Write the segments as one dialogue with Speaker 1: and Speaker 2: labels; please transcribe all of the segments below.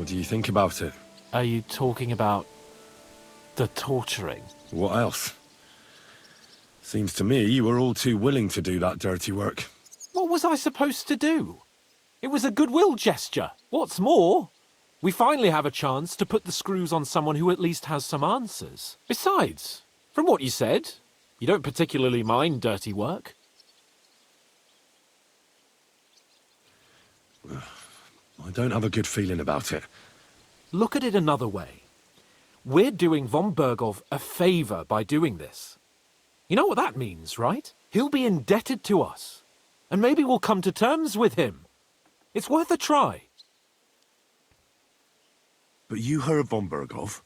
Speaker 1: What do you think about it?
Speaker 2: Are you talking about the torturing?
Speaker 1: What else? Seems to me you were all too willing to do that dirty work.
Speaker 2: What was I supposed to do? It was a goodwill gesture. What's more, we finally have a chance to put the screws on someone who at least has some answers. Besides, from what you said, you don't particularly mind dirty work.
Speaker 1: I don't have a good feeling about it.
Speaker 2: Look at it another way. We're doing von Bergov a favor by doing this. You know what that means, right? He'll be indebted to us. And maybe we'll come to terms with him. It's worth a try.
Speaker 1: But you heard von Bergov.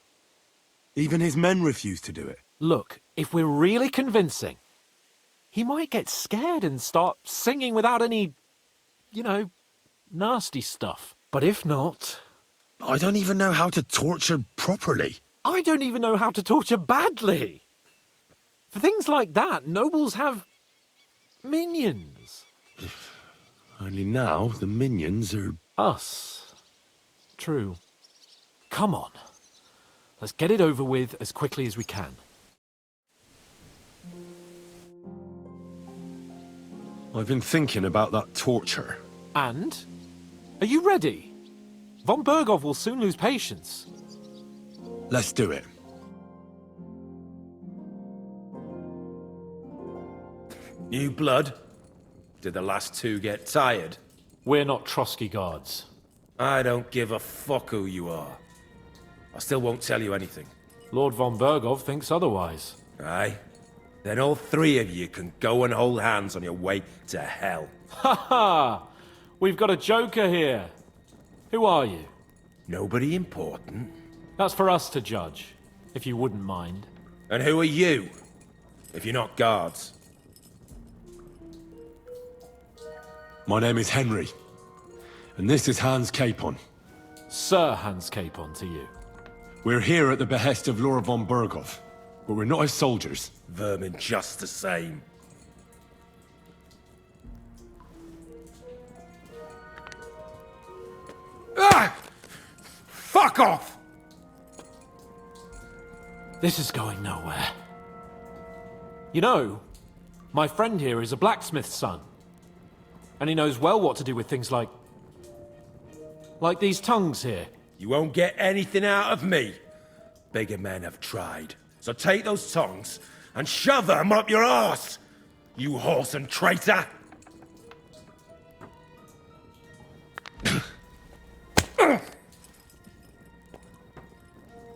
Speaker 1: Even his men refused to do it.
Speaker 2: Look, if we're really convincing, he might get scared and start singing without any, nasty stuff. But if not...
Speaker 1: I don't even know how to torture properly.
Speaker 2: I don't even know how to torture badly. For things like that, nobles have minions.
Speaker 1: Only now the minions are...
Speaker 2: Us. True. Come on. Let's get it over with as quickly as we can.
Speaker 1: I've been thinking about that torture.
Speaker 2: And? Are you ready? Von Bergov will soon lose patience.
Speaker 1: Let's do it.
Speaker 3: New blood? Did the last two get tired?
Speaker 2: We're not Trotsky guards.
Speaker 3: I don't give a fuck who you are. I still won't tell you anything.
Speaker 2: Lord von Bergov thinks otherwise.
Speaker 3: Aye? Then all three of you can go and hold hands on your way to hell.
Speaker 2: Ha ha! We've got a joker here. Who are you?
Speaker 3: Nobody important.
Speaker 2: That's for us to judge, if you wouldn't mind.
Speaker 3: And who are you? If you're not guards.
Speaker 1: My name is Henry. And this is Hans Capon.
Speaker 2: Sir Hans Capon to you.
Speaker 1: We're here at the behest of Lord von Bergov. But we're not his soldiers.
Speaker 3: Vermin just the same. Ah! Fuck off!
Speaker 2: This is going nowhere. You know, my friend here is a blacksmith's son. And he knows well what to do with things like these tongues here.
Speaker 3: You won't get anything out of me. Bigger men have tried. So take those tongs and shove them up your arse, you horse and traitor!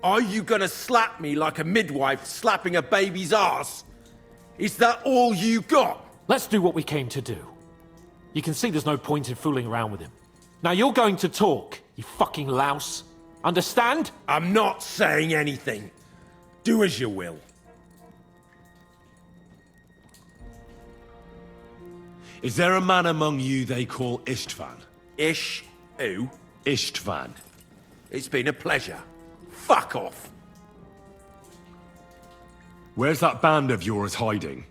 Speaker 3: Are you gonna slap me like a midwife slapping a baby's arse? Is that all you got?
Speaker 2: Let's do what we came to do. You can see there's no point in fooling around with him. Now you're going to talk, you fucking louse. Understand?
Speaker 3: I'm not saying anything. Do as you will.
Speaker 1: Is there a man among you they call Istvan?
Speaker 3: Ish who?
Speaker 1: Istvan.
Speaker 3: It's been a pleasure. Fuck off.
Speaker 1: Where's that band of yours hiding?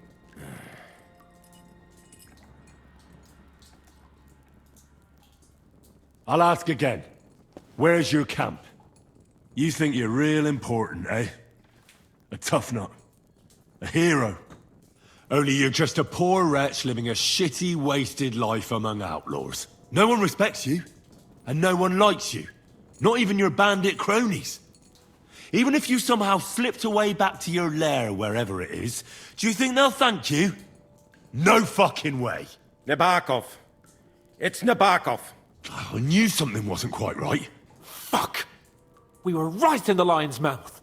Speaker 1: I'll ask again. Where's your camp? You think you're real important, eh? A tough nut. A hero. Only you're just a poor wretch living a shitty, wasted life among outlaws. No one respects you. And no one likes you. Not even your bandit cronies. Even if you somehow slipped away back to your lair, wherever it is, do you think they'll thank you? No fucking way.
Speaker 3: Nebakov. It's Nebakov.
Speaker 1: I knew something wasn't quite right.
Speaker 2: Fuck! We were right in the lion's mouth.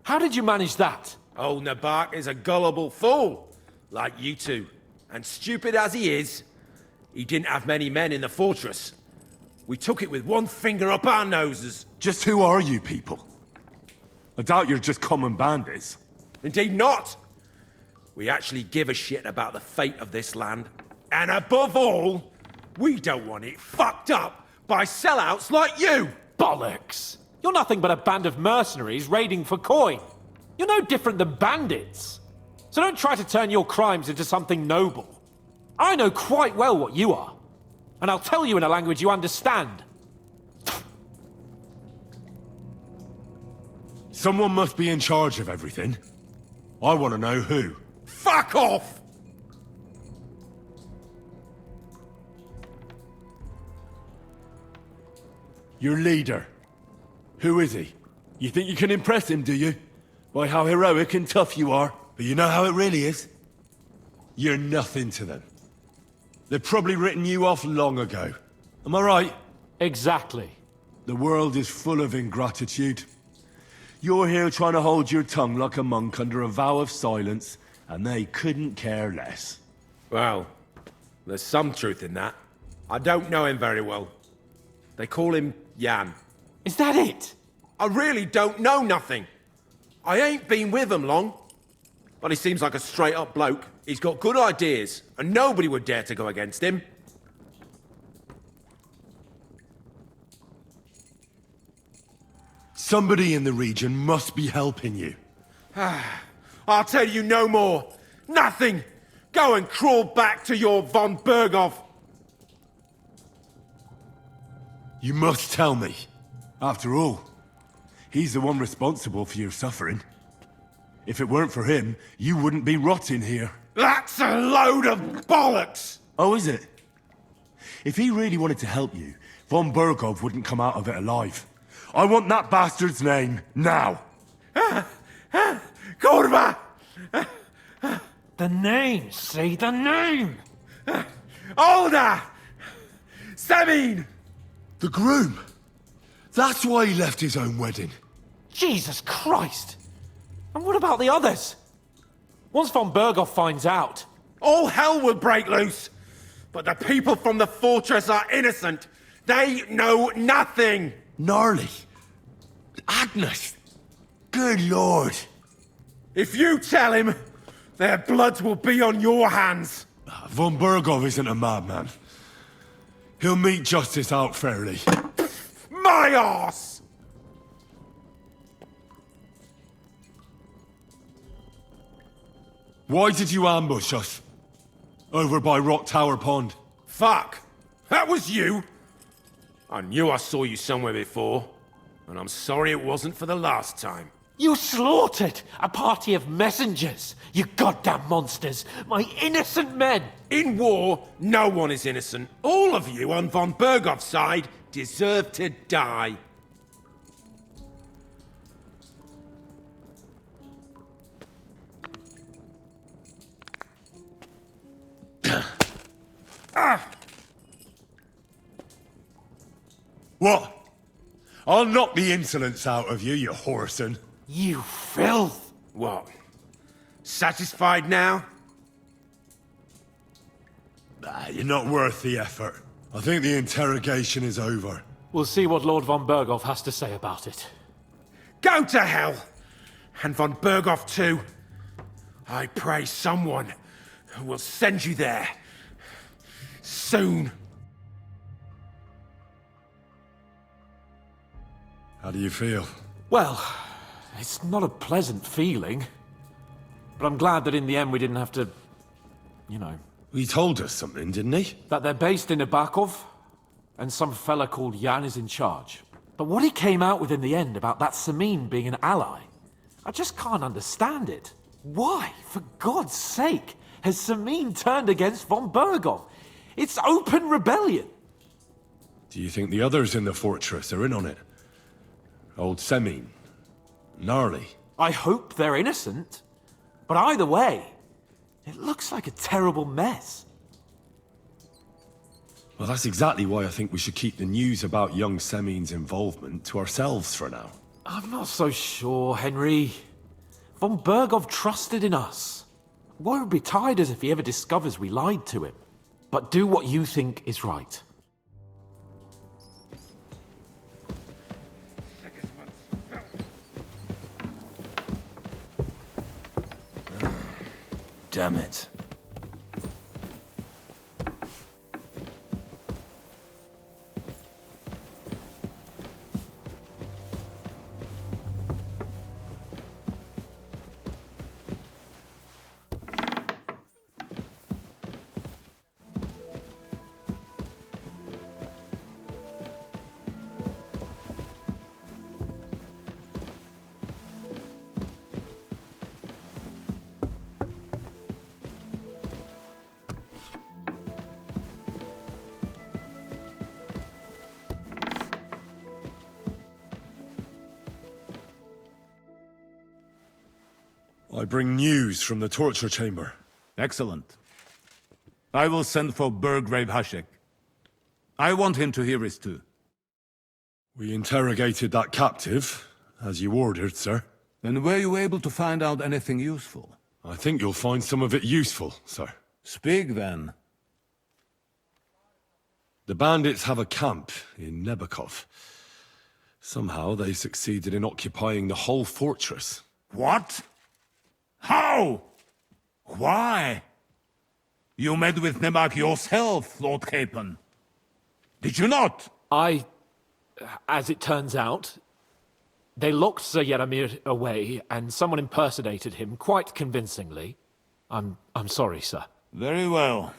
Speaker 2: How did you manage that?
Speaker 3: Old Nebak is a gullible fool, like you two. And stupid as he is, he didn't have many men in the fortress. We took it with one finger up our noses.
Speaker 1: Just who are you people? I doubt you're just common bandits.
Speaker 3: Indeed not. We actually give a shit about the fate of this land. And above all, we don't want it fucked up by sellouts like you!
Speaker 2: Bollocks! You're nothing but a band of mercenaries raiding for coin. You're no different than bandits. So don't try to turn your crimes into something noble. I know quite well what you are. And I'll tell you in a language you understand.
Speaker 1: Someone must be in charge of everything. I want to know who.
Speaker 3: Fuck off!
Speaker 1: Your leader. Who is he? You think you can impress him, do you? By how heroic and tough you are. But you know how it really is? You're nothing to them. They've probably written you off long ago. Am I right?
Speaker 2: Exactly.
Speaker 1: The world is full of ingratitude. You're here trying to hold your tongue like a monk under a vow of silence, and they couldn't care less.
Speaker 3: Well, there's some truth in that. I don't know him very well. They call him Jan.
Speaker 2: Is that it?
Speaker 3: I really don't know nothing. I ain't been with him long. But he seems like a straight-up bloke. He's got good ideas, and nobody would dare to go against him.
Speaker 1: Somebody in the region must be helping you.
Speaker 3: I'll tell you no more. Nothing. Go and crawl back to your von Berghoff.
Speaker 1: You must tell me. After all, he's the one responsible for your suffering. If it weren't for him, you wouldn't be rotting here.
Speaker 3: That's a load of bollocks!
Speaker 1: Oh, is it? If he really wanted to help you, von Berghoff wouldn't come out of it alive. I want that bastard's name, now!
Speaker 3: Kurva!
Speaker 2: The name, say the name!
Speaker 3: Olda! Semin!
Speaker 1: The groom! That's why he left his own wedding.
Speaker 2: Jesus Christ! And what about the others? Once von Berghoff finds out...
Speaker 3: All hell will break loose! But the people from the fortress are innocent! They know nothing!
Speaker 1: Gnarly. Agnes. Good lord.
Speaker 3: If you tell him, their blood will be on your hands!
Speaker 1: Von Berghoff isn't a madman. He'll meet justice out fairly.
Speaker 3: My arse!
Speaker 1: Why did you ambush us? Over by Rock Tower Pond.
Speaker 3: Fuck! That was you! I knew I saw you somewhere before, and I'm sorry it wasn't for the last time.
Speaker 2: You slaughtered a party of messengers! You goddamn monsters! My innocent men!
Speaker 3: In war, no one is innocent. All of you on von Berghoff's side deserve to die.
Speaker 1: What? I'll knock the insolence out of you, you whoreson.
Speaker 2: You filth!
Speaker 3: What? Satisfied now?
Speaker 1: You're not worth the effort. I think the interrogation is over.
Speaker 2: We'll see what Lord von Berghoff has to say about it.
Speaker 3: Go to hell! And von Berghoff too. I pray someone will send you there. Soon.
Speaker 1: How do you feel?
Speaker 2: Well, it's not a pleasant feeling. But I'm glad that in the end we didn't have to... you know...
Speaker 1: He told us something, didn't he?
Speaker 2: That they're based in Nebakov, and some fella called Jan is in charge. But what he came out with in the end about that Samin being an ally, I just can't understand it. Why, for God's sake, has Samin turned against von Berghoff? It's open rebellion.
Speaker 1: Do you think the others in the fortress are in on it? Old Semin. Gnarly.
Speaker 2: I hope they're innocent. But either way, it looks like a terrible mess.
Speaker 1: Well, that's exactly why I think we should keep the news about young Semin's involvement to ourselves for now.
Speaker 2: I'm not so sure, Henry. Von Berghoff trusted in us. Won't be tired as if he ever discovers we lied to him. But do what you think is right.
Speaker 1: Damn it. I bring news from the torture chamber.
Speaker 4: Excellent. I will send for Burgrave Hashek. I want him to hear it too.
Speaker 1: We interrogated that captive, as you ordered, sir.
Speaker 4: And were you able to find out anything useful?
Speaker 1: I think you'll find some of it useful, sir.
Speaker 4: Speak then.
Speaker 1: The bandits have a camp in Nebakov. Somehow they succeeded in occupying the whole fortress.
Speaker 4: What? How? Why? You met with Nebak yourself, Lord Capon. Did you not?
Speaker 2: As it turns out, they locked Sir Yaramir away, and someone impersonated him quite convincingly. I'm sorry, sir.
Speaker 4: Very well.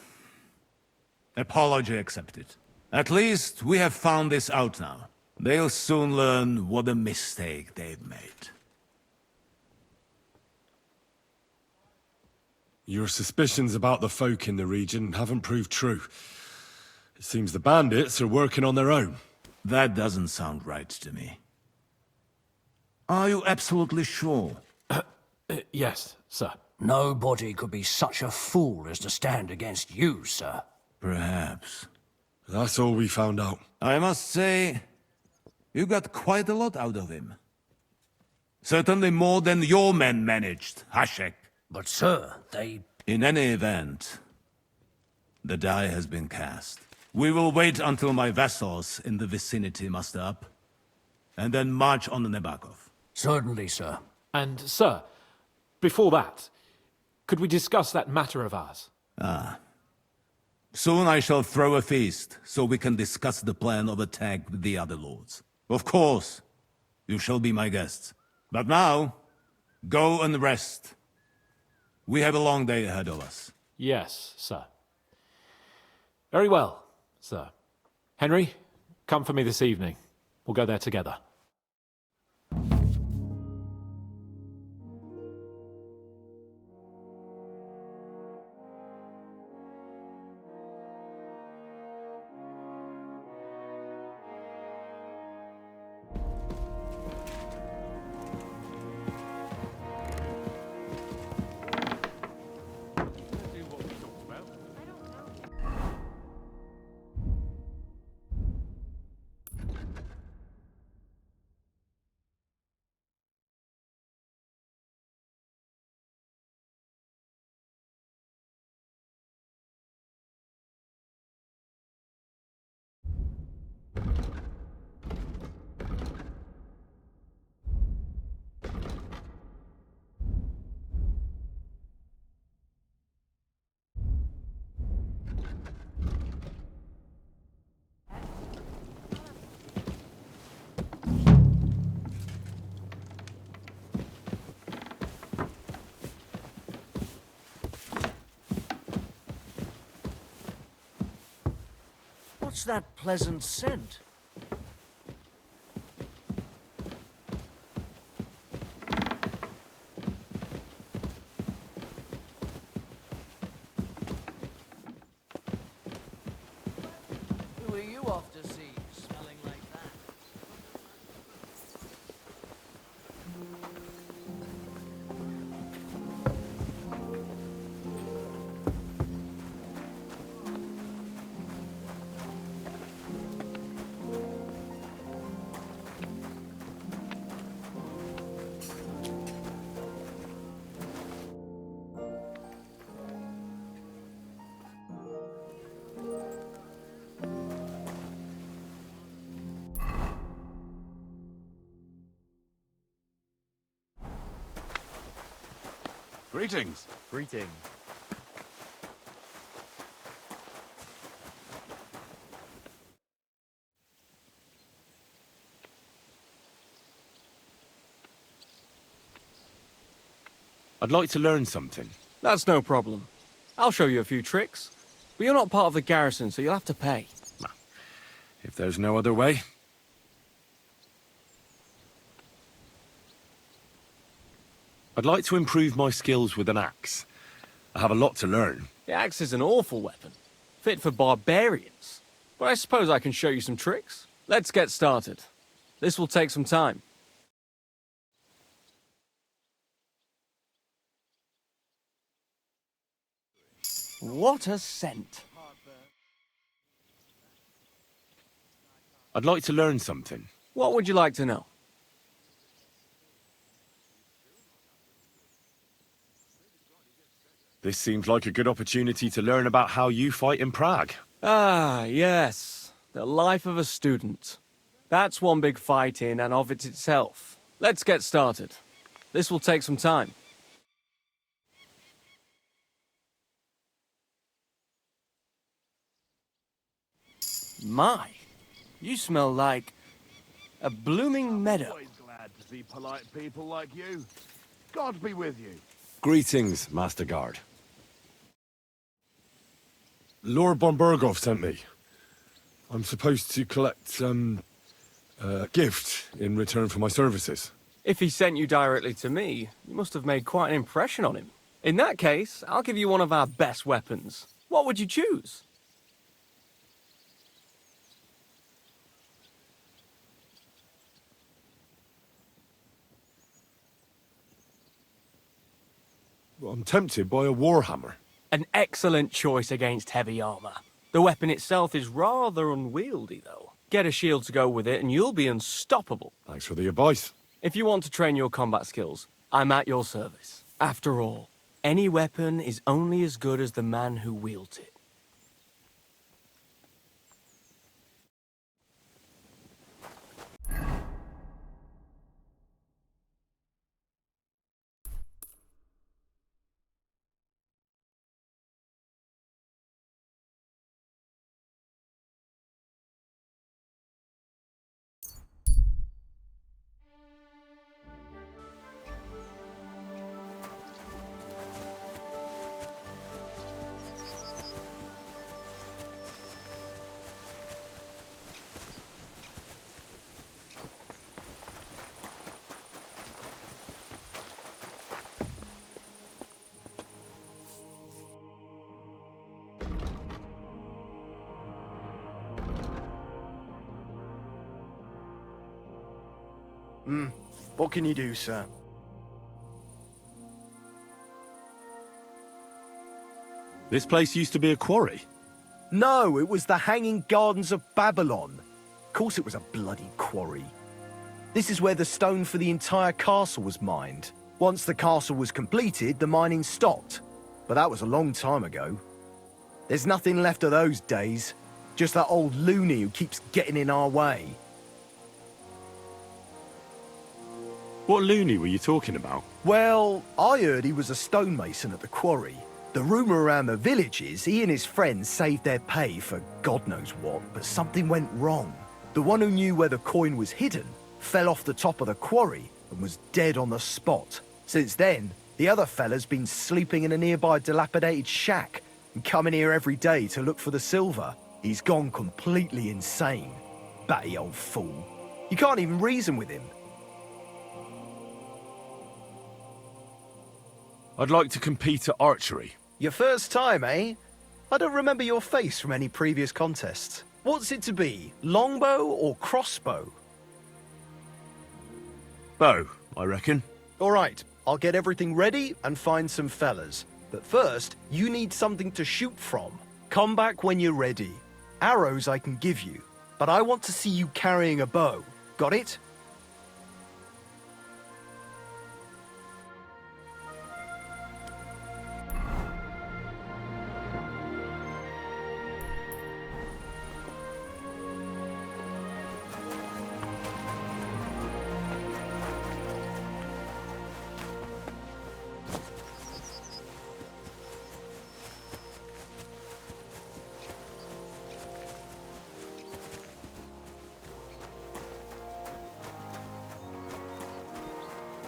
Speaker 4: Apology accepted. At least we have found this out now. They'll soon learn what a mistake they've made.
Speaker 1: Your suspicions about the folk in the region haven't proved true. It seems the bandits are working on their own.
Speaker 4: That doesn't sound right to me. Are you absolutely sure?
Speaker 2: Yes, sir.
Speaker 5: Nobody could be such a fool as to stand against you, sir.
Speaker 4: Perhaps.
Speaker 1: That's all we found out.
Speaker 4: I must say, you got quite a lot out of him. Certainly more than your men managed, Hashek.
Speaker 5: But, sir, they...
Speaker 4: In any event, the die has been cast. We will wait until my vassals in the vicinity muster up, and then march on the Nebakov.
Speaker 5: Certainly, sir.
Speaker 2: And, sir, before that, could we discuss that matter of ours?
Speaker 4: Soon I shall throw a feast, so we can discuss the plan of attack with the other lords. Of course, you shall be my guests. But now, go and rest. We have a long day ahead of us.
Speaker 2: Yes, sir. Very well, sir. Henry, come for me this evening. We'll go there together.
Speaker 5: What's that pleasant scent? Who are you off to see, smelling like that?
Speaker 6: Greetings.
Speaker 7: Greetings.
Speaker 1: I'd like to learn something.
Speaker 7: That's no problem. I'll show you a few tricks. But you're not part of the garrison, so you'll have to pay.
Speaker 1: If there's no other way. I'd like to improve my skills with an axe. I have a lot to learn.
Speaker 7: The axe is an awful weapon, fit for barbarians. But I suppose I can show you some tricks. Let's get started. This will take some time. What a scent.
Speaker 1: I'd like to learn something.
Speaker 7: What would you like to know?
Speaker 1: This seems like a good opportunity to learn about how you fight in Prague.
Speaker 7: Ah, yes. The life of a student. That's one big fight in and of it itself. Let's get started. This will take some time. My, you smell like a blooming meadow.
Speaker 6: Always glad to see polite people like you. God be with you.
Speaker 1: Greetings, Master Guard. Lord Bombergov sent me. I'm supposed to collect, a gift in return for my services.
Speaker 7: If he sent you directly to me, you must have made quite an impression on him. In that case, I'll give you one of our best weapons. What would you choose?
Speaker 1: I'm tempted by a warhammer.
Speaker 7: An excellent choice against heavy armor. The weapon itself is rather unwieldy, though. Get a shield to go with it and you'll be unstoppable.
Speaker 1: Thanks for the advice.
Speaker 7: If you want to train your combat skills, I'm at your service. After all, any weapon is only as good as the man who wields it.
Speaker 8: What can you do, sir?
Speaker 1: This place used to be a quarry.
Speaker 8: No, it was the Hanging Gardens of Babylon. Of course it was a bloody quarry. This is where the stone for the entire castle was mined. Once the castle was completed, the mining stopped. But that was a long time ago. There's nothing left of those days. Just that old loony who keeps getting in our way.
Speaker 1: What loony were you talking about?
Speaker 8: Well, I heard he was a stonemason at the quarry. The rumour around the village is he and his friends saved their pay for God knows what, but something went wrong. The one who knew where the coin was hidden fell off the top of the quarry and was dead on the spot. Since then, the other fella's been sleeping in a nearby dilapidated shack and coming here every day to look for the silver. He's gone completely insane. Batty old fool. You can't even reason with him.
Speaker 1: I'd like to compete at archery.
Speaker 8: Your first time, eh? I don't remember your face from any previous contests. What's it to be, longbow or crossbow?
Speaker 1: Bow, I reckon.
Speaker 8: All right, I'll get everything ready and find some fellas. But first, you need something to shoot from. Come back when you're ready. Arrows I can give you, but I want to see you carrying a bow. Got it?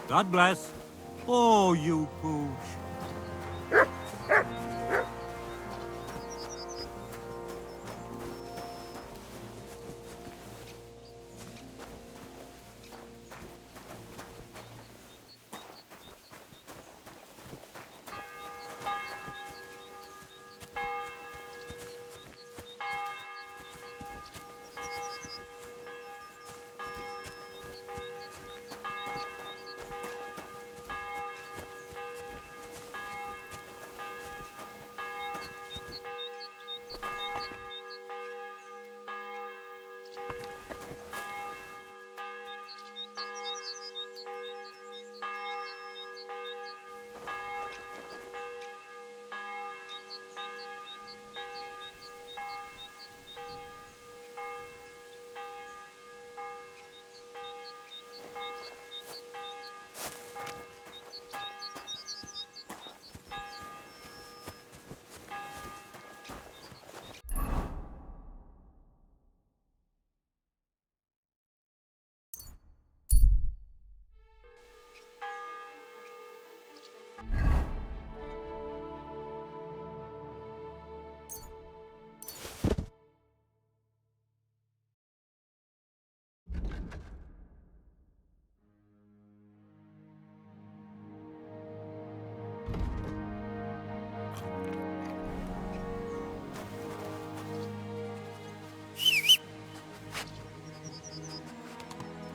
Speaker 9: God bless. Oh, you pooch.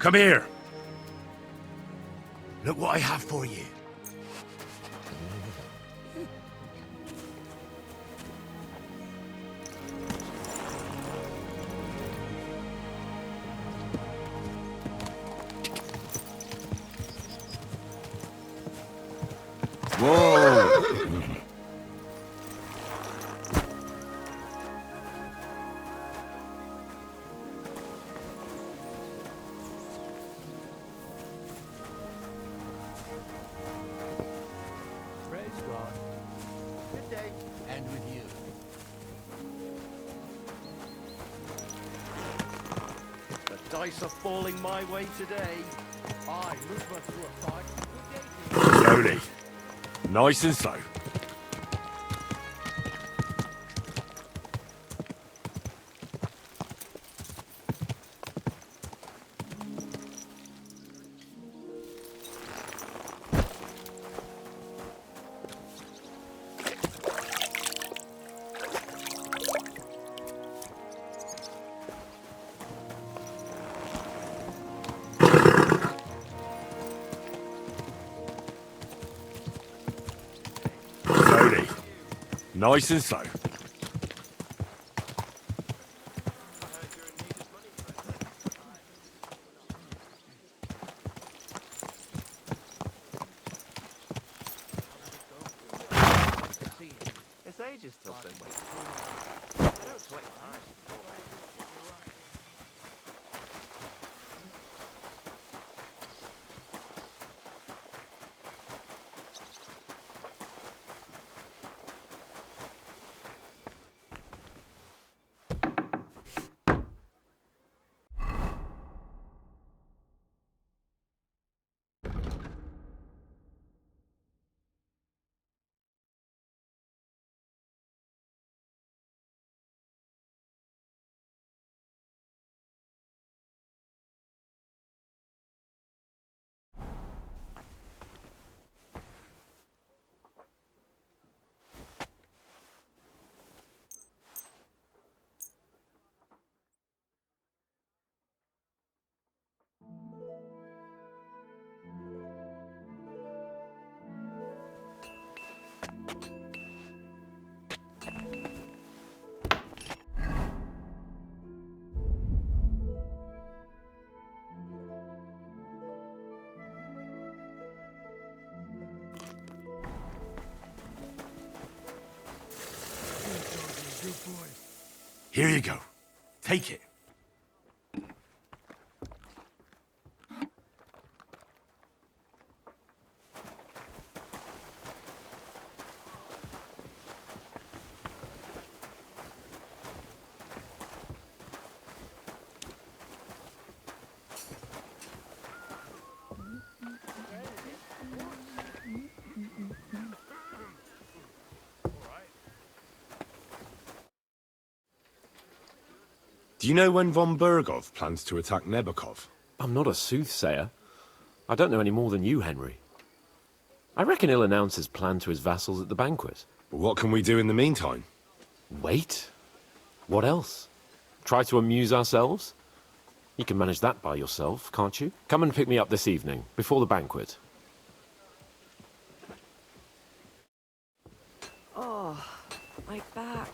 Speaker 1: Come here. Look what I have for you.
Speaker 4: Whoa!
Speaker 6: Praise God. Good day. And with you. The dice are falling my way today. I move her through a fight.
Speaker 1: Slowly. Nice and slow. Slowly. Nice and slow.
Speaker 6: It's ages till then. I don't sweat hard.
Speaker 1: Here you go. Take it. Do you know when von Bergov plans to attack Nebakov?
Speaker 2: I'm not a soothsayer. I don't know any more than you, Henry. I reckon he'll announce his plan to his vassals at the banquet.
Speaker 1: But what can we do in the meantime?
Speaker 2: Wait? What else? Try to amuse ourselves? You can manage that by yourself, can't you? Come and pick me up this evening, before the banquet.
Speaker 10: Oh, my back.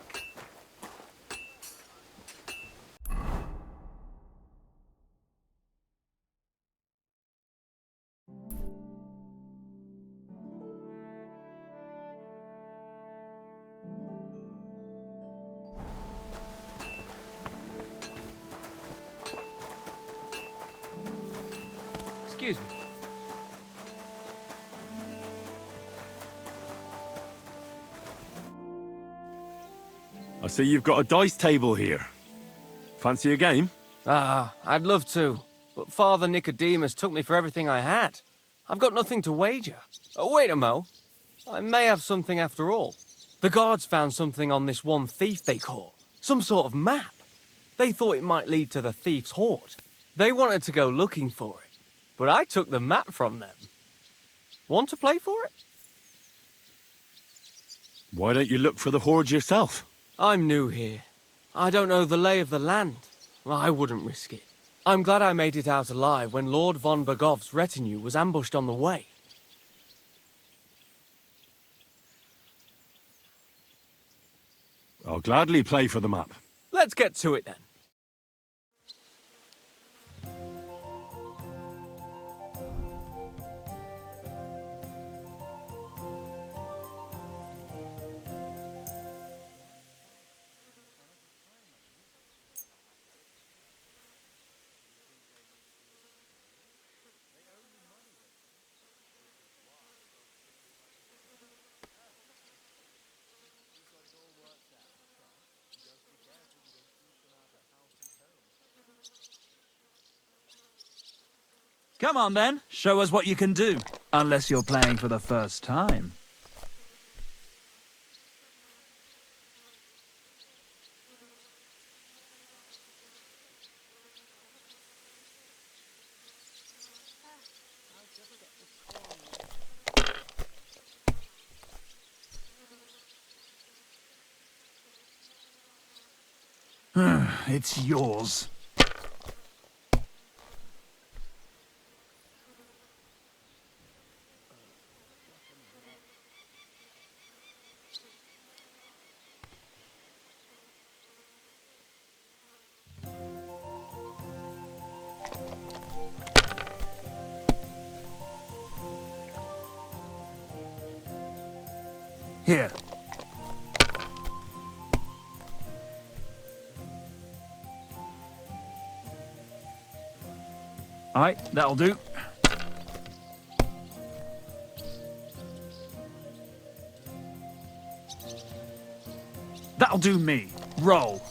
Speaker 7: Excuse me.
Speaker 1: I see you've got a dice table here. Fancy a game?
Speaker 7: Ah, I'd love to, but Father Nicodemus took me for everything I had. I've got nothing to wager. Oh, wait a mo. I may have something after all. The guards found something on this one thief they caught. Some sort of map. They thought it might lead to the thief's hoard. They wanted to go looking for it, but I took the map from them. Want to play for it?
Speaker 1: Why don't you look for the hoard yourself?
Speaker 7: I'm new here. I don't know the lay of the land. I wouldn't risk it. I'm glad I made it out alive when Lord von Bergov's retinue was ambushed on the way.
Speaker 1: I'll gladly play for the map.
Speaker 7: Let's get to it then.
Speaker 11: Come on then, show us what you can do. Unless you're playing for the first time. It's yours. Here. Aye, that'll do. That'll do me. Roll.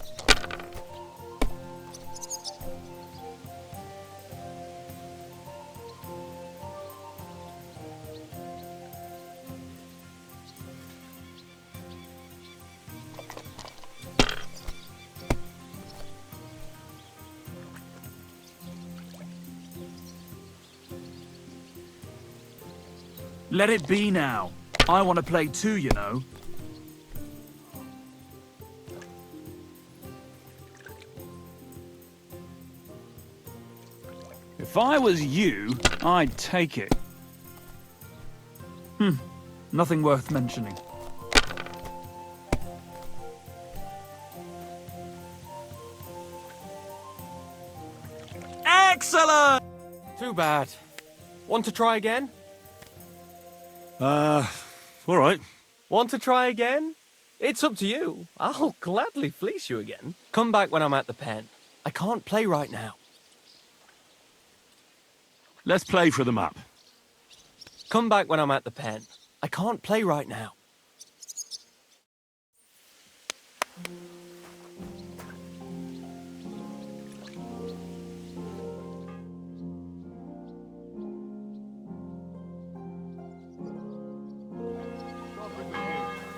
Speaker 11: Let it be now. I want to play too, you know. If I was you, I'd take it. Nothing worth mentioning. Excellent!
Speaker 7: Too bad. Want to try again?
Speaker 1: All right.
Speaker 7: Want to try again? It's up to you. I'll gladly fleece you again. Come back when I'm at the pen. I can't play right now.
Speaker 1: Let's play for the map.
Speaker 7: Come back when I'm at the pen. I can't play right now.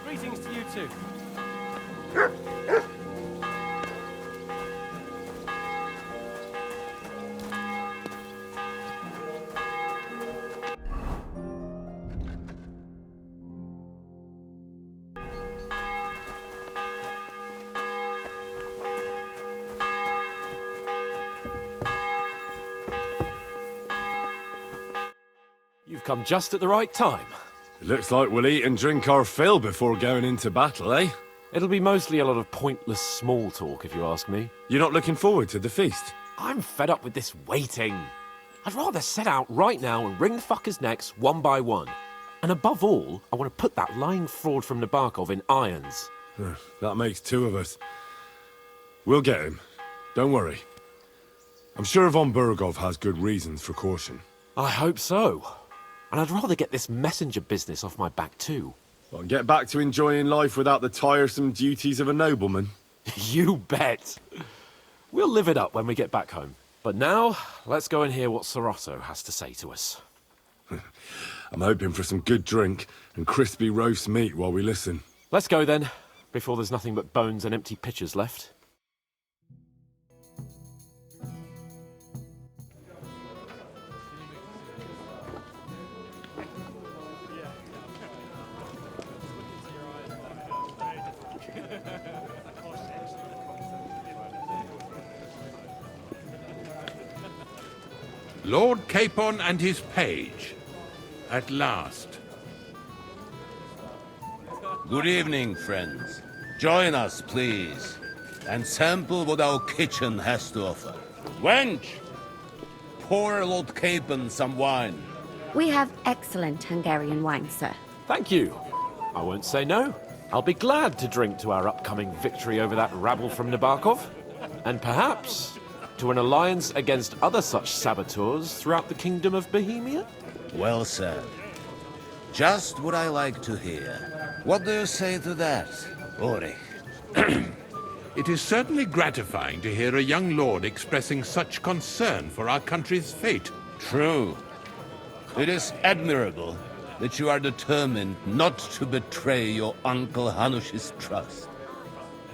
Speaker 7: Greetings to you too.
Speaker 2: You've come just at the right time.
Speaker 1: It looks like we'll eat and drink our fill before going into battle, eh?
Speaker 2: It'll be mostly a lot of pointless small talk, if you ask me.
Speaker 1: You're not looking forward to the feast?
Speaker 2: I'm fed up with this waiting. I'd rather set out right now and wring fuckers' necks one by one. And above all, I want to put that lying fraud from Nebakov in irons.
Speaker 1: That makes two of us. We'll get him. Don't worry. I'm sure von Bergov has good reasons for caution.
Speaker 2: I hope so. And I'd rather get this messenger business off my back too.
Speaker 1: Well, get back to enjoying life without the tiresome duties of a nobleman.
Speaker 2: You bet. We'll live it up when we get back home. But now, let's go and hear what Sorotto has to say to us.
Speaker 1: I'm hoping for some good drink and crispy roast meat while we listen.
Speaker 2: Let's go then, before there's nothing but bones and empty pitchers left.
Speaker 12: Lord Capon and his page. At last.
Speaker 4: Good evening, friends. Join us, please, and sample what our kitchen has to offer. Wench, pour Lord Capon some wine.
Speaker 13: We have excellent Hungarian wine, sir.
Speaker 2: Thank you. I won't say no. I'll be glad to drink to our upcoming victory over that rabble from Nebakov. And perhaps to an alliance against other such saboteurs throughout the Kingdom of Bohemia?
Speaker 4: Well said. Just what I like to hear. What do you say to that, Ulrich?
Speaker 12: It is certainly gratifying to hear a young lord expressing such concern for our country's fate.
Speaker 4: True. It is admirable that you are determined not to betray your Uncle Hanush's trust.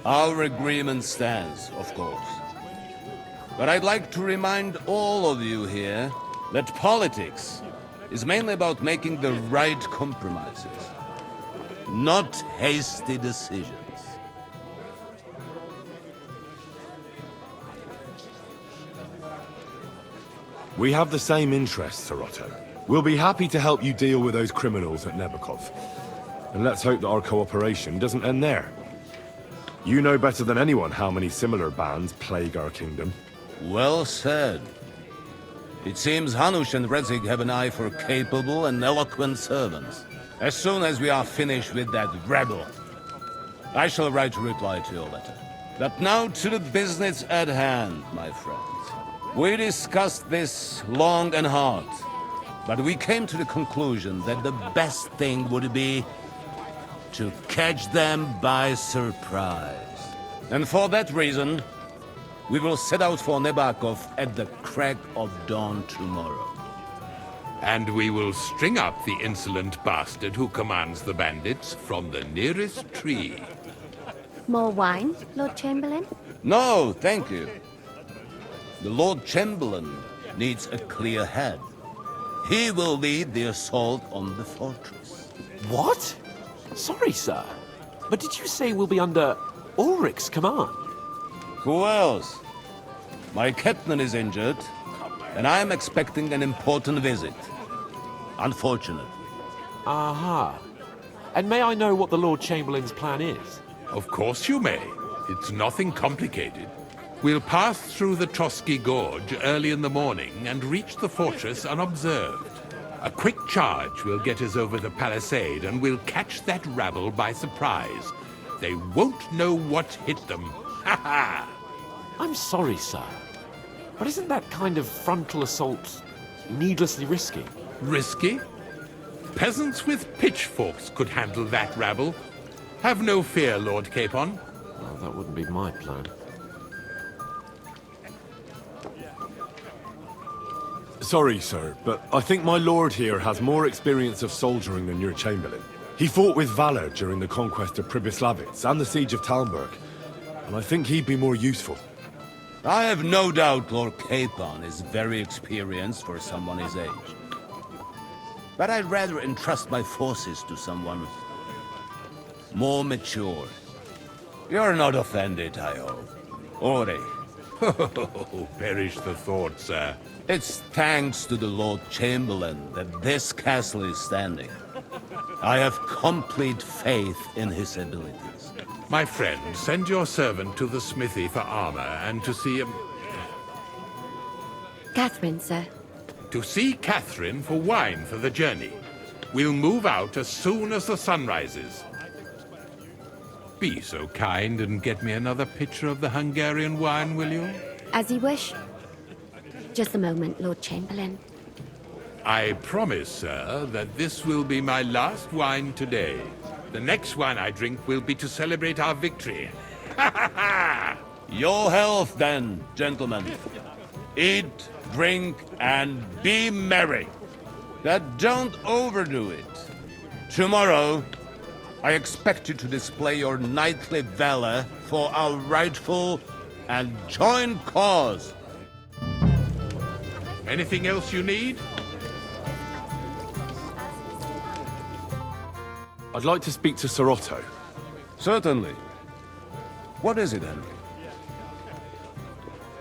Speaker 4: Our agreement stands, of course. But I'd like to remind all of you here that politics is mainly about making the right compromises, not hasty decisions.
Speaker 1: We have the same interests, Sir Otto. We'll be happy to help you deal with those criminals at Nebakov. And let's hope that our cooperation doesn't end there. You know better than anyone how many similar bands plague our kingdom.
Speaker 4: Well said. It seems Hanush and Rezig have an eye for capable and eloquent servants. As soon as we are finished with that rebel, I shall write a reply to your letter. But now to the business at hand, my friends. We discussed this long and hard, but we came to the conclusion that the best thing would be to catch them by surprise. And for that reason, we will set out for Nebakov at the crack of dawn tomorrow.
Speaker 12: And we will string up the insolent bastard who commands the bandits from the nearest tree.
Speaker 13: More wine, Lord Chamberlain?
Speaker 4: No, thank you. The Lord Chamberlain needs a clear head. He will lead the assault on the fortress.
Speaker 2: What? Sorry, sir. But did you say we'll be under Ulrich's command?
Speaker 4: Who else? My captain is injured, and I am expecting an important visit. Unfortunately.
Speaker 2: Aha. And may I know what the Lord Chamberlain's plan is?
Speaker 12: Of course you may. It's nothing complicated. We'll pass through the Trotsky Gorge early in the morning and reach the fortress unobserved. A quick charge will get us over the palisade and we'll catch that rabble by surprise. They won't know what hit them. Ha ha!
Speaker 2: I'm sorry, sir. But isn't that kind of frontal assault needlessly risky?
Speaker 12: Risky? Peasants with pitchforks could handle that rabble. Have no fear, Lord Capon.
Speaker 2: Well, that wouldn't be my plan.
Speaker 1: Sorry, sir, but I think my lord here has more experience of soldiering than your Chamberlain. He fought with valor during the conquest of Pribyslavitz and the siege of Talmberg, and I think he'd be more useful.
Speaker 4: I have no doubt Lord Capon is very experienced for someone his age. But I'd rather entrust my forces to someone more mature. You're not offended, I hope. Ori.
Speaker 12: Oh, perish the thought, sir.
Speaker 4: It's thanks to the Lord Chamberlain that this castle is standing. I have complete faith in his abilities.
Speaker 12: My friend, send your servant to the smithy for armor and to see him...
Speaker 13: Catherine, sir.
Speaker 12: To see Catherine for wine for the journey. We'll move out as soon as the sun rises. Be so kind and get me another pitcher of the Hungarian wine, will you?
Speaker 13: As you wish. Just a moment, Lord Chamberlain.
Speaker 12: I promise, sir, that this will be my last wine today. The next wine I drink will be to celebrate our victory. Ha ha ha!
Speaker 4: Your health, then, gentlemen. Eat, drink, and be merry. But don't overdo it. Tomorrow, I expect you to display your knightly valor for our rightful and joint cause.
Speaker 12: Anything else you need?
Speaker 1: I'd like to speak to Sir Otto.
Speaker 4: Certainly. What is it, Henry?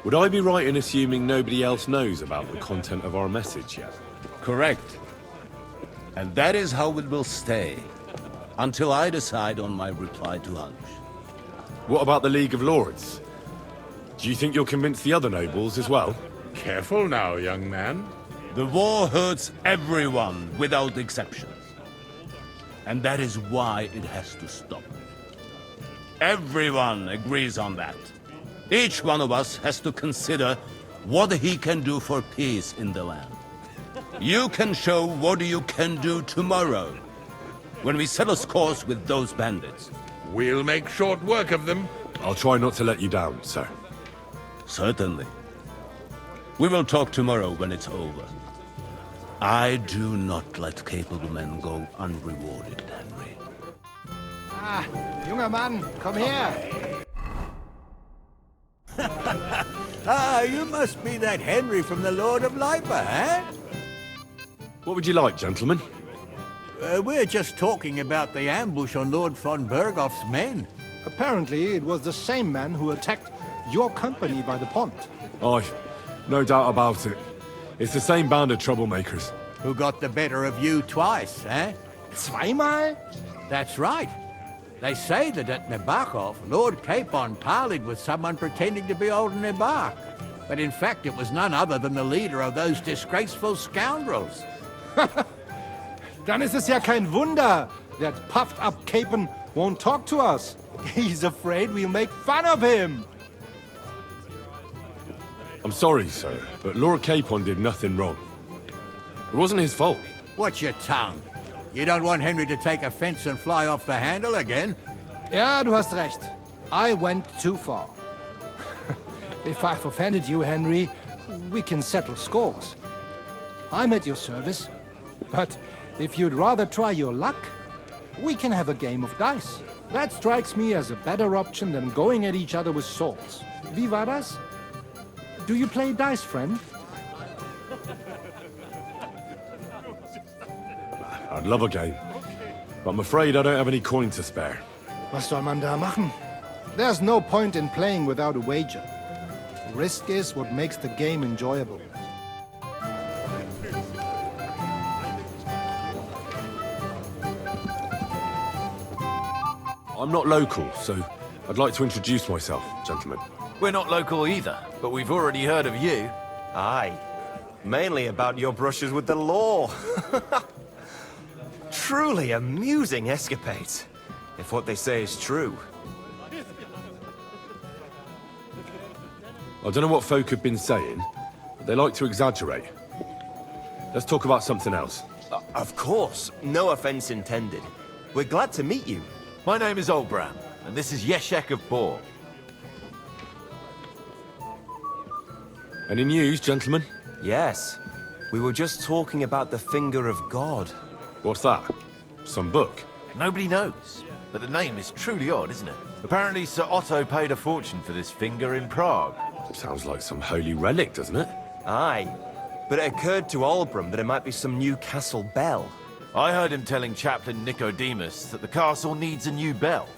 Speaker 1: Would I be right in assuming nobody else knows about the content of our message yet?
Speaker 4: Correct. And that is how it will stay, until I decide on my reply to Hunch.
Speaker 1: What about the League of Lords? Do you think you'll convince the other nobles as well?
Speaker 12: Careful now, young man.
Speaker 4: The war hurts everyone, without exception. And that is why it has to stop. Everyone agrees on that. Each one of us has to consider what he can do for peace in the land. You can show what you can do tomorrow, when we settle scores with those bandits.
Speaker 12: We'll make short work of them.
Speaker 1: I'll try not to let you down, sir.
Speaker 4: Certainly. We will talk tomorrow when it's over. I do not let capable men go unrewarded, Henry.
Speaker 6: Ah, junger Mann, komm her!
Speaker 9: Ah, you must be that Henry from the Lord of Lipa, eh?
Speaker 1: What would you like, gentlemen?
Speaker 9: We're just talking about the ambush on Lord von Bergoff's men.
Speaker 6: Apparently, it was the same man who attacked your company by the pond.
Speaker 1: Aye, no doubt about it. It's the same band of troublemakers.
Speaker 9: Who got the better of you twice, eh?
Speaker 6: Zweimal?
Speaker 9: That's right. They say that at Nebakov, Lord Capon parleyed with someone pretending to be old Nebak. But in fact, it was none other than the leader of those disgraceful scoundrels.
Speaker 6: Dann ist es ja kein Wunder that puffed-up Capon won't talk to us. He's afraid we'll make fun of him.
Speaker 1: I'm sorry, sir, but Lord Capon did nothing wrong. It wasn't his fault.
Speaker 9: Watch your tongue. You don't want Henry to take offense and fly off the handle again?
Speaker 6: Ja, du hast recht. I went too far. If I've offended you, Henry, we can settle scores. I'm at your service. But if you'd rather try your luck, we can have a game of dice. That strikes me as a better option than going at each other with swords. Wie war das? Do you play dice, friend?
Speaker 1: I'd love a game, but I'm afraid I don't have any coin to spare.
Speaker 6: Was soll man da machen? There's no point in playing without a wager. Risk is what makes the game enjoyable.
Speaker 1: I'm not local, so I'd like to introduce myself, gentlemen.
Speaker 14: We're not local either, but we've already heard of you.
Speaker 15: Aye. Mainly about your brushes with the law. Truly amusing escapades, if what they say is true.
Speaker 1: I don't know what folk have been saying, but they like to exaggerate. Let's talk about something else.
Speaker 15: Of course, no offense intended. We're glad to meet you.
Speaker 14: My name is Olbram, and this is Yeshek of Bor.
Speaker 1: Any news, gentlemen?
Speaker 15: Yes. We were just talking about the Finger of God.
Speaker 1: What's that? Some book?
Speaker 14: Nobody knows, but the name is truly odd, isn't it? Apparently Sir Otto paid a fortune for this finger in Prague.
Speaker 1: Sounds like some holy relic, doesn't it?
Speaker 15: Aye. But it occurred to Olbram that it might be some new castle bell.
Speaker 14: I heard him telling Chaplain Nicodemus that the castle needs a new bell.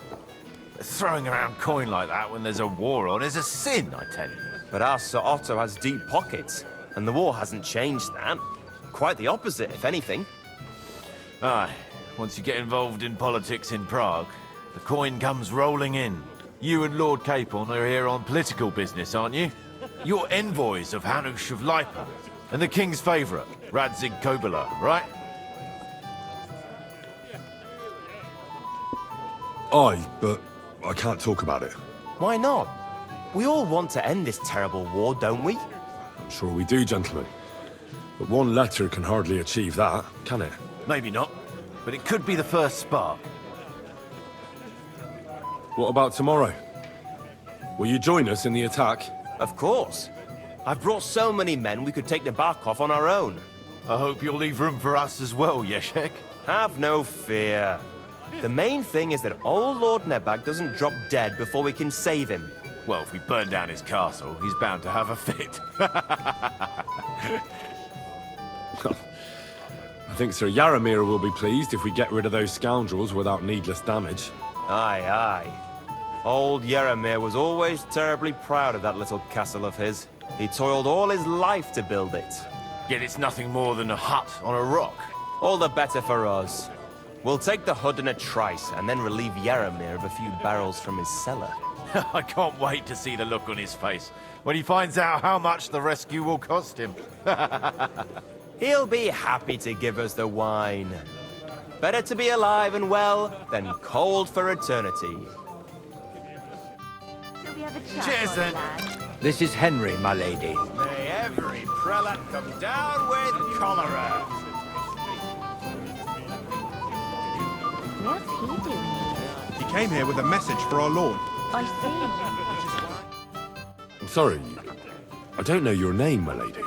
Speaker 14: Throwing around coin like that when there's a war on is a sin, I tell you.
Speaker 15: But our Sir Otto has deep pockets, and the war hasn't changed that. Quite the opposite, if anything.
Speaker 14: Aye, once you get involved in politics in Prague, the coin comes rolling in. You and Lord Capon are here on political business, aren't you? You're envoys of Hanush of Lipa, and the king's favourite, Radzig Kobyla, right?
Speaker 1: Aye, but I can't talk about it.
Speaker 15: Why not? We all want to end this terrible war, don't we?
Speaker 1: I'm sure we do, gentlemen. But one letter can hardly achieve that, can it?
Speaker 14: Maybe not, but it could be the first spark.
Speaker 1: What about tomorrow? Will you join us in the attack?
Speaker 15: Of course. I've brought so many men we could take Nebakov on our own.
Speaker 14: I hope you'll leave room for us as well, Yeshek.
Speaker 15: Have no fear. The main thing is that old Lord Nebak doesn't drop dead before we can save him.
Speaker 14: Well, if we burn down his castle, he's bound to have a fit.
Speaker 1: I think Sir Yaramir will be pleased if we get rid of those scoundrels without needless damage.
Speaker 15: Aye, aye. Old Yeremir was always terribly proud of that little castle of his. He toiled all his life to build it.
Speaker 14: Yet it's nothing more than a hut on a rock.
Speaker 15: All the better for us. We'll take the hut in a trice and then relieve Yeremir of a few barrels from his cellar.
Speaker 14: I can't wait to see the look on his face when he finds out how much the rescue will cost him.
Speaker 15: He'll be happy to give us the wine. Better to be alive and well than cold for eternity.
Speaker 14: Cheers then.
Speaker 9: This is Henry, my lady.
Speaker 14: May every prelate come down with cholera.
Speaker 13: What's he doing here?
Speaker 16: He came here with a message for our Lord.
Speaker 13: I
Speaker 1: I'm sorry. I don't know your name, my lady.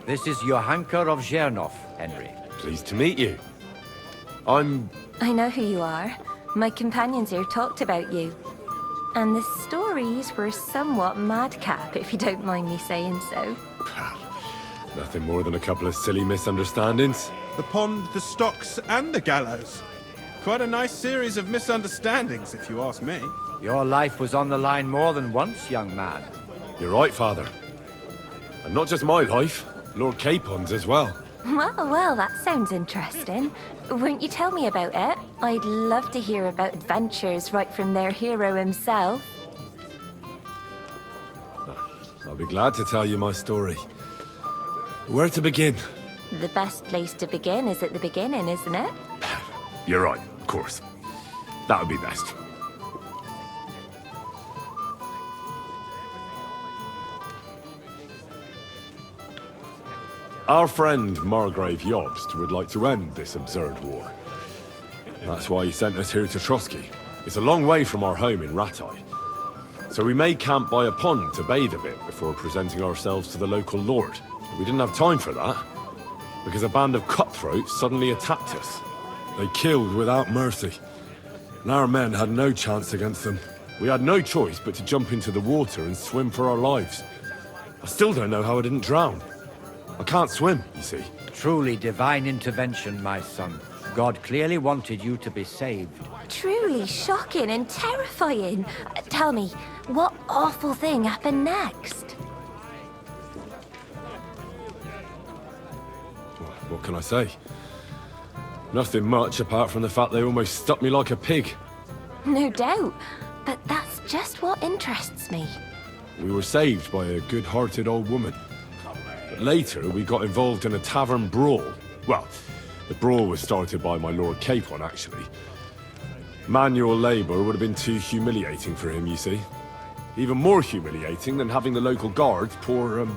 Speaker 9: This is Johanka of Zhernov, Henry.
Speaker 1: Pleased to meet you.
Speaker 17: I know who you are. My companions here talked about you. And the stories were somewhat madcap, if you don't mind me saying so.
Speaker 1: Nothing more than a couple of silly misunderstandings.
Speaker 16: The pond, the stocks, and the gallows. Quite a nice series of misunderstandings, if you ask me.
Speaker 9: Your life was on the line more than once, young man.
Speaker 1: You're right, Father. And not just my life, Lord Capon's as well.
Speaker 17: Well, that sounds interesting. Won't you tell me about it? I'd love to hear about adventures right from their hero himself.
Speaker 1: I'll be glad to tell you my story. Where to begin?
Speaker 17: The best place to begin is at the beginning, isn't it?
Speaker 1: You're right, of course. That would be best. Our friend Margrave Jobst would like to end this absurd war. That's why he sent us here to Trotsky. It's a long way from our home in Ratai. So we made camp by a pond to bathe a bit before presenting ourselves to the local lord. But we didn't have time for that, because a band of cutthroats suddenly attacked us. They killed without mercy, and our men had no chance against them. We had no choice but to jump into the water and swim for our lives. I still don't know how I didn't drown. I can't swim, you see.
Speaker 9: Truly divine intervention, my son. God clearly wanted you to be saved.
Speaker 17: Truly shocking and terrifying. Tell me, what awful thing happened next?
Speaker 1: What can I say? Nothing much apart from the fact they almost stuck me like a pig.
Speaker 17: No doubt, but that's just what interests me.
Speaker 1: We were saved by a good-hearted old woman. But later, we got involved in a tavern brawl. Well, the brawl was started by my Lord Capon, actually. Manual labor would have been too humiliating for him, you see. Even more humiliating than having the local guards pour,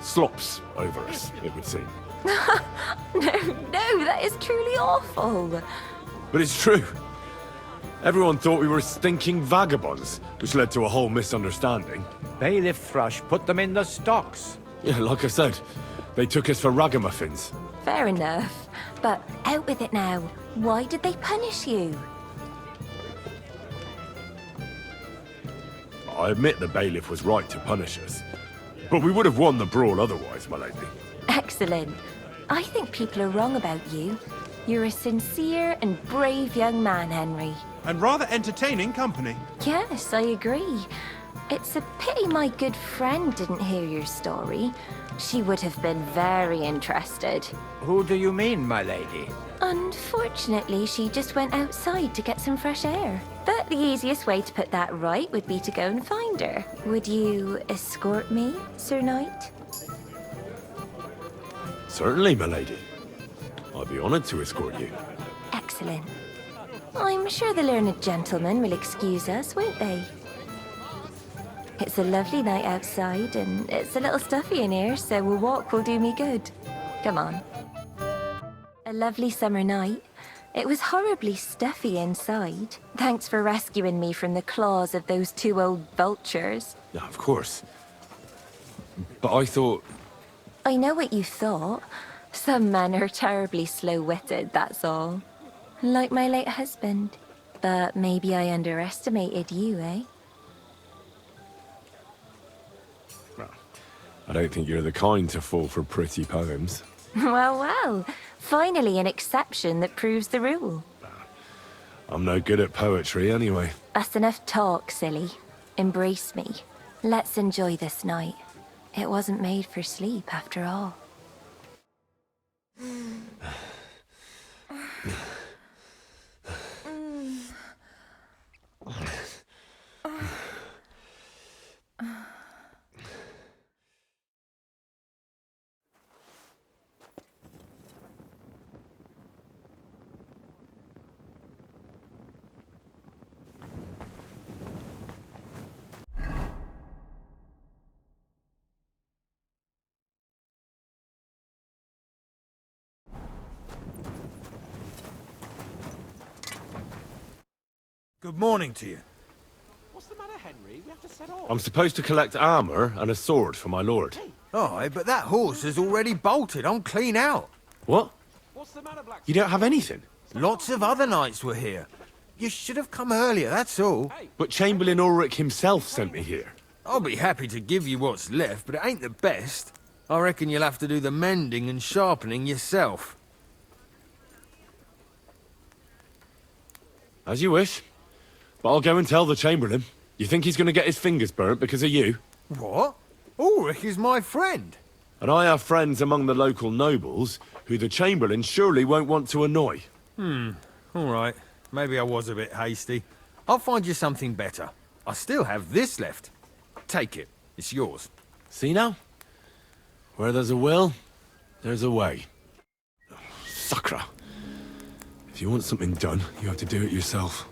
Speaker 1: slops over us, it would seem.
Speaker 17: No, that is truly awful.
Speaker 1: But it's true. Everyone thought we were stinking vagabonds, which led to a whole misunderstanding.
Speaker 9: Bailiff Thrush put them in the stocks.
Speaker 1: Yeah, like I said, they took us for ragamuffins.
Speaker 17: Fair enough. But out with it now. Why did they punish you?
Speaker 1: I admit the bailiff was right to punish us. But we would have won the brawl otherwise, my lady.
Speaker 17: Excellent. I think people are wrong about you. You're a sincere and brave young man, Henry.
Speaker 16: And rather entertaining company.
Speaker 17: Yes, I agree. It's a pity my good friend didn't hear your story. She would have been very interested.
Speaker 9: Who do you mean, my lady?
Speaker 17: Unfortunately, she just went outside to get some fresh air. But the easiest way to put that right would be to go and find her. Would you escort me, Sir Knight?
Speaker 1: Certainly, my lady. I'd be honored to escort you.
Speaker 17: Excellent. I'm sure the learned gentlemen will excuse us, won't they? It's a lovely night outside, and it's a little stuffy in here, so a walk will do me good. Come on. A lovely summer night. It was horribly stuffy inside. Thanks for rescuing me from the claws of those two old vultures.
Speaker 1: Yeah, of course. But I thought...
Speaker 17: I know what you thought. Some men are terribly slow-witted, that's all. Like my late husband. But maybe I underestimated you, eh?
Speaker 1: I don't think you're the kind to fall for pretty poems.
Speaker 17: Well, well. Finally an exception that proves the rule.
Speaker 1: I'm no good at poetry anyway.
Speaker 17: That's enough talk, silly. Embrace me. Let's enjoy this night. It wasn't made for sleep, after all.
Speaker 18: Good morning to you.
Speaker 2: What's the matter, Henry? We have to set off.
Speaker 1: I'm supposed to collect armor and a sword for my lord.
Speaker 18: Aye, but that horse is already bolted. I'm clean out.
Speaker 1: What?
Speaker 2: What's the matter, Black?
Speaker 1: You don't have anything?
Speaker 18: Lots of other knights were here. You should have come earlier, that's all.
Speaker 1: But Chamberlain Ulrich himself sent me here.
Speaker 18: I'll be happy to give you what's left, but it ain't the best. I reckon you'll have to do the mending and sharpening yourself.
Speaker 1: As you wish. But I'll go and tell the Chamberlain. You think he's going to get his fingers burnt because of you?
Speaker 18: What? Ulrich is my friend.
Speaker 1: And I have friends among the local nobles who the Chamberlain surely won't want to annoy.
Speaker 18: All right. Maybe I was a bit hasty. I'll find you something better. I still have this left. Take it. It's yours.
Speaker 1: See now? Where there's a will, there's a way. Sucra. If you want something done, you have to do it yourself.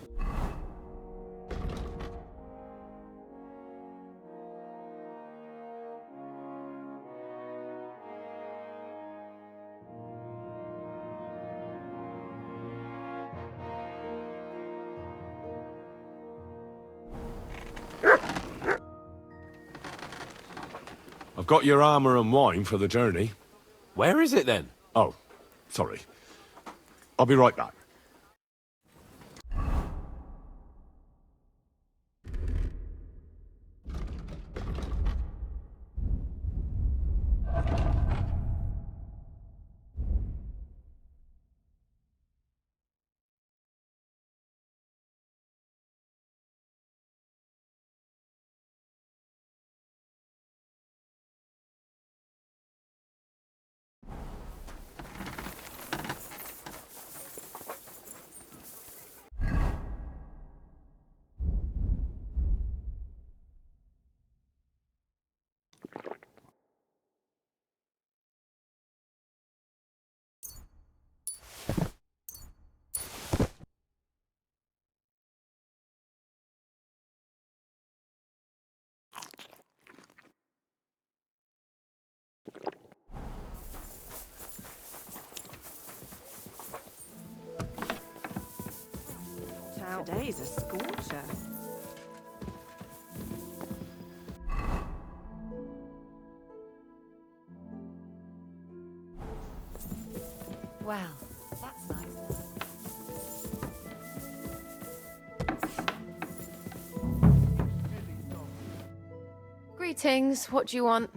Speaker 1: I've got your armor and wine for the journey.
Speaker 2: Where is it then?
Speaker 1: Oh, sorry. I'll be right back.
Speaker 10: Today's a scorcher.
Speaker 19: Well, that's nice. Greetings. What do you want?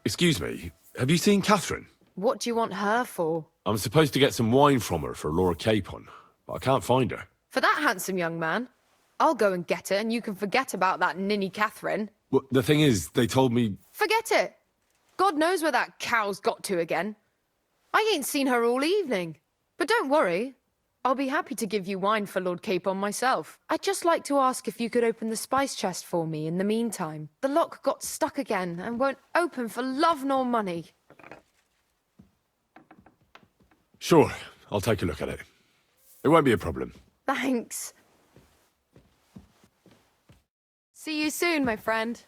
Speaker 1: Excuse me, have you seen Catherine?
Speaker 19: What do you want her for?
Speaker 1: I'm supposed to get some wine from her for Lord Capon, but I can't find her.
Speaker 19: For that handsome young man? I'll go and get it, and you can forget about that ninny Catherine.
Speaker 1: Well, the thing is, they told me...
Speaker 19: Forget it! God knows where that cow's got to again. I ain't seen her all evening. But don't worry. I'll be happy to give you wine for Lord Capon myself. I'd just like to ask if you could open the spice chest for me in the meantime. The lock got stuck again and won't open for love nor money.
Speaker 1: Sure, I'll take a look at it. It won't be a problem.
Speaker 19: Thanks. See you soon, my friend.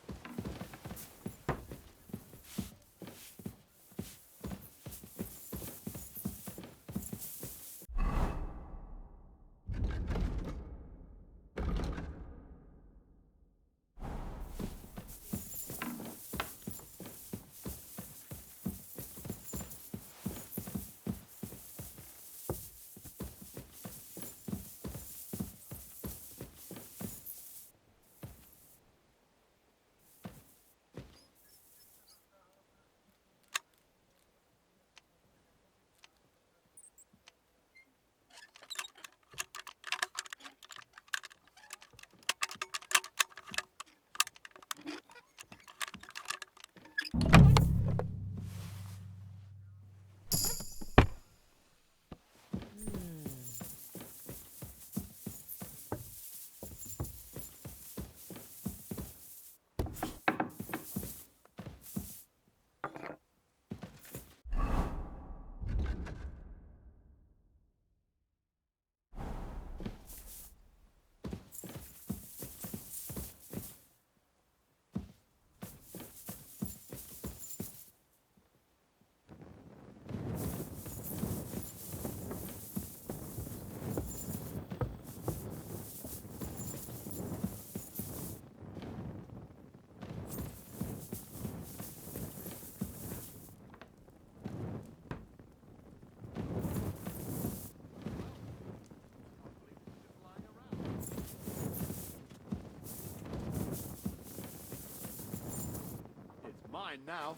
Speaker 9: mine now.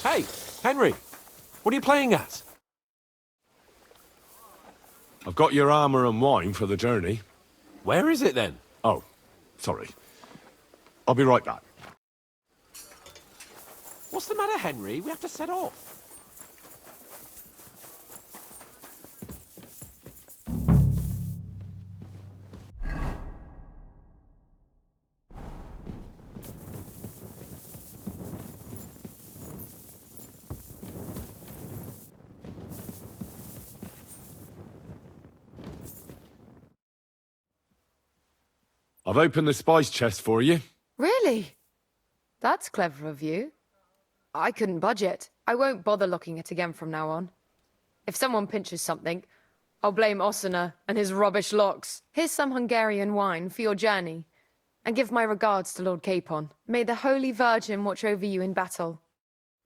Speaker 2: Hey, Henry, what are you playing at?
Speaker 1: I've got your armor and wine for the journey.
Speaker 2: Where is it then?
Speaker 1: Oh, sorry. I'll be right back.
Speaker 2: What's the matter, Henry? We have to set off.
Speaker 1: I've opened the spice chest for you.
Speaker 19: Really? That's clever of you. I couldn't budget. I won't bother locking it again from now on. If someone pinches something, I'll blame Osina and his rubbish locks. Here's some Hungarian wine for your journey. And give my regards to Lord Capon. May the Holy Virgin watch over you in battle.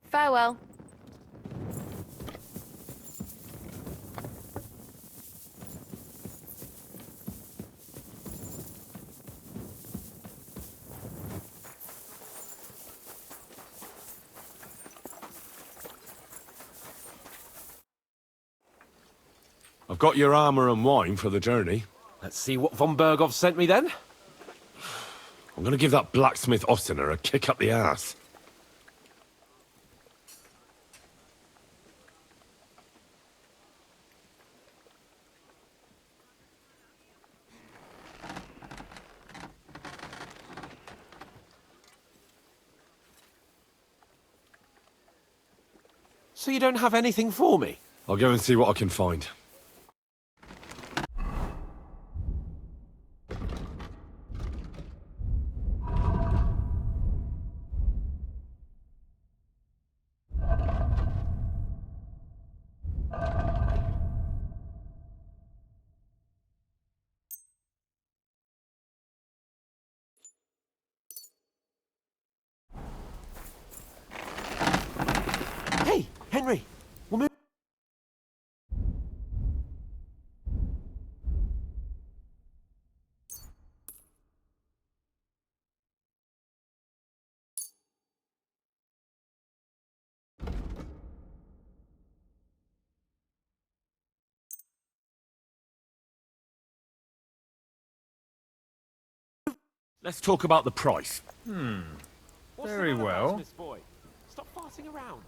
Speaker 19: Farewell.
Speaker 1: I've got your armor and wine for the journey.
Speaker 2: Let's see what von Bergov sent me then.
Speaker 1: I'm gonna give that blacksmith Ostina a kick up the ass.
Speaker 2: So you don't have anything for me?
Speaker 1: I'll go and see what I can find.
Speaker 2: Hey, Henry, we'll move.
Speaker 1: Let's talk about the price.
Speaker 2: What's
Speaker 18: Very
Speaker 2: the matter,
Speaker 18: well.
Speaker 2: Blacksmith boy? Stop farting around.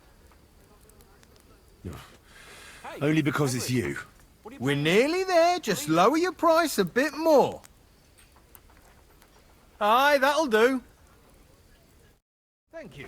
Speaker 1: Only because it's you.
Speaker 18: We're nearly there. Just lower your price a bit more. Aye, that'll do. Thank you.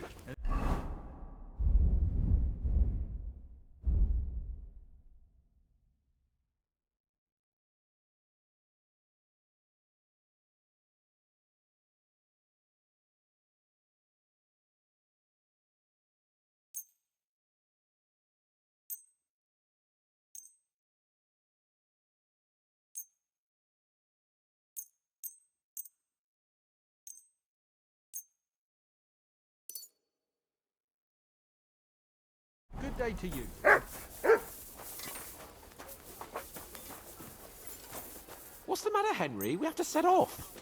Speaker 18: Good day to you.
Speaker 2: What's the matter, Henry? We have to set off.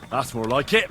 Speaker 1: That's more like it.